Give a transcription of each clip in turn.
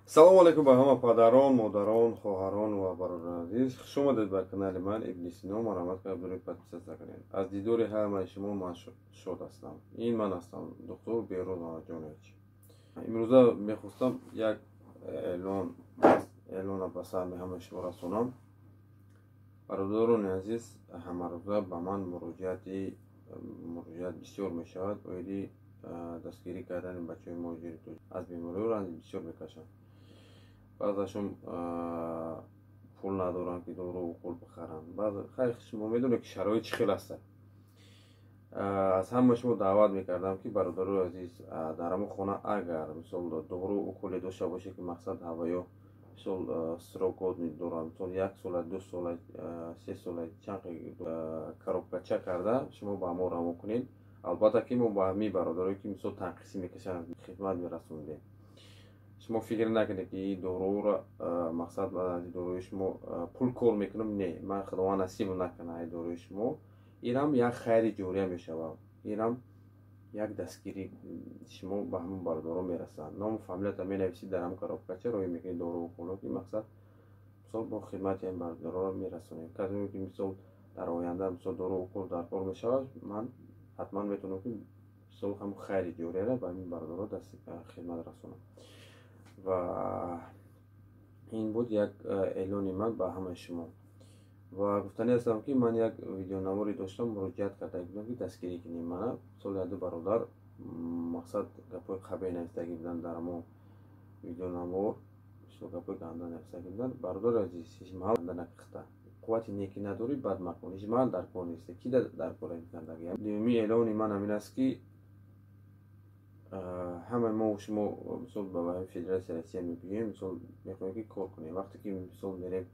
салому алейкум ба ҳама падарон, модарон, хоҳарон ва бародарон азиз. Хуш омадед ба канали ман Ибн Сино. Маромад кард барои подписатсия кардем. Аз дидори ҳамаи шумо ман шод ҳастам. Ин ман ҳастам, доктор Бероз Мамаҷонович. имрӯза мехостам як эълона ба сами ҳамаи шумо расонам. бародарони азиз, ҳамарӯза ба ман муроҷиат бисёр мешавад. оиди дастгирӣ кардани бачаҳои муҳоҷири аз бемориҳо ранҷ бисёр мекашанд. баъзашон пул надоранд ки дору укол бихаранд. хайр шумо медонед ки шароит чӣ хел аст. аз ҳама шумо даъват мекардам ки бародарои азиз, дар ҳамон хона агар мисол дору уколе дошта бошед ки мақсад ҳаваё мисол срокот дорад, мисол 1 сола 2 сола 3 сола чанд коробкача карда шумо ба мо равон кунед. албатта ки мо ба ҳамаи бародарое ки мисол танқисӣ мекашанд хидмат мерасонидем. шумо фикр накунед ки ин доруро мақсад аз доруи шумо пул кор мекунам. не, ман худованд насиб накана ай доруи шумо. инам як хайри ҷория мешавад. инам як дастгирӣ шумо ба ҳамон бародаро мерасад. ном фамилията менависид дар ҳам коробкача роҳӣ мекунед дору уколо ки мақсад мисол бо хидмати ин бародаро мерасонем. касе ки мисол дар оянда мисол дору укол даркор мешавад, ман ҳатман метавонам ки мисол ҳамон хайри ҷорияро ба ин бародаро дасти хидмат расонам. ва ин буд як эълони ман ба ҳамаи шумо. ва гуфтанӣ ҳастам ки ман як видеонавори доштам, муроҷиат карда будам ки дастгирӣ кунем. мана сол яду бародар мақсад гапои қабеҳ навистагӣ буданд дар ҳамон видеонавор, гапои ганда навистагӣ буданд. бародар азиз, ҳеҷ маҳал ганда накихта, қуввати некӣ надорӣ, бад макун, ҳеҷ маҳал дар кор несте. ки дар кор гандагӣ. дуюми эълони ман ҳамин аст ки ҳамаи мо шумо мисол ба федератсияи Россия мегӯем, мисол мехоҳем ки кор кунем. вақте ки мисол мерем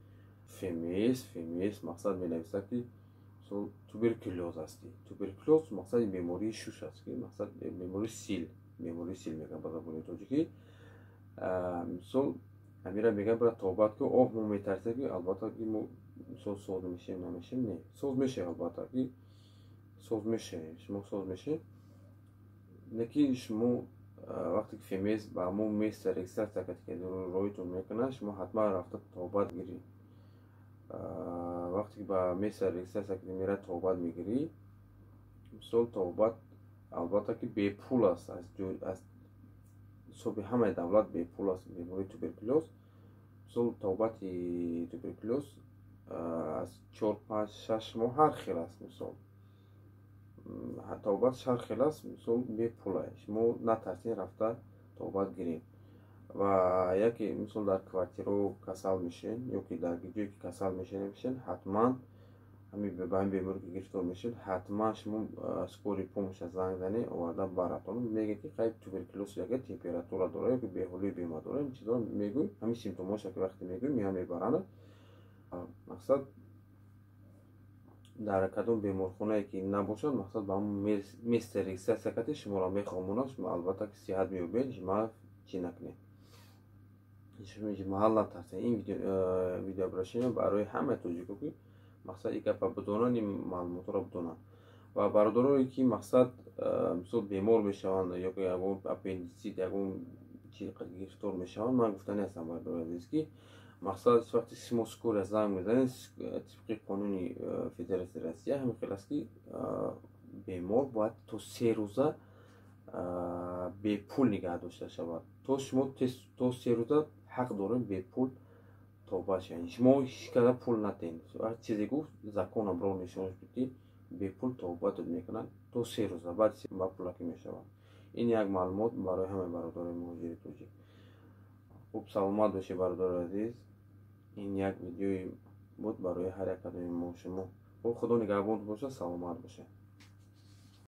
фмс мақсад менависад ки мисол туберкулёз ҳастӣ. туберкулёз мақсади бемории шуш аст, ки мақсад бемории сил мегӯям ба забони тоҷикӣ. мисол ҳамира мегӯям бара тобат ки оҳ мо метарсем ки албатта ки мо мисол соз мешем намешем. не, соз мешавем, албатта ки соз мешавем, шумо соз мешавем. лекин шумо вақте ки фмс ба ҳамон места регистратсия кард ки роҳитон мекунад, шумо ҳатман рафта тобат гирӣ. вақте ки ба места регистратсия кард мера тобат мегирӣ, мисол тобат албатта ки бепул аст, аз ҳисоби ҳамаи давлат бепул аст. бемории туберкулёз, мисол тобати туберкулёз аз 4-5-6 моҳ ҳар хел аст. мисол тобат ҳар хел аст, мисол бепул аст. шумо натарсед рафта тобат гиред. ва яке мисол дар квартиро касал мешен ё ки дар ҷое ки касал мешен, ҳатман ба ин беморӣ ки гирифтор мешед, ҳатман шумо скори помоща занг занед, оварда баратон мегӯед ки қайд туберкулёз яка температура дорад ё ки беҳолии бемор дорад. ин чизро мегӯем, ҳамин симптомҳоша ки вақте мегӯем меам мебаранд. мақсад дар кадом беморхонае ки набошад, мақсад ба ҳамон места регистратсия карда шуморо мехомонад. шумо албатта ки сиҳат меёбед, ҳеҷ маҳал чӣ накунед, ҳеҷ маҳал натарсед. ин видеообращение барои ҳамаи тоҷико ки мақсад ин гапа бидонанд, ин маълумотро бидонанд. ва бародарое ки мақсад мисол бемор мешаванд ё ки ягон аппендисит ягон чиз гирифтор мешаванд, ман гуфтанӣ ҳастам бародари азиз ки мақсад вақте шумо скория занг мезанед, тибқи қонуни федератсияи Россия ҳамин хел аст ки бемор бояд то 3 рӯза бепул нигаҳ дошта шавад. то шумо то 3 рӯза ҳақ доред бепул тобат шавед. шумо ҳеҷ када пул натен. ҳар чизе гуфт закон амро нишонаш бидӣ, бепул тобат мекунад то 3 рӯза, баъд ба пулакӣ мешавад. ин як маълумот барои ҳамаи бародарои муҳоҷири тоҷик. хуб, саломат бошед бародари азиз. ин як видеои буд барои ҳар як кадоми мо шумо. худо нигаҳбонтон бошад. саломат бошед.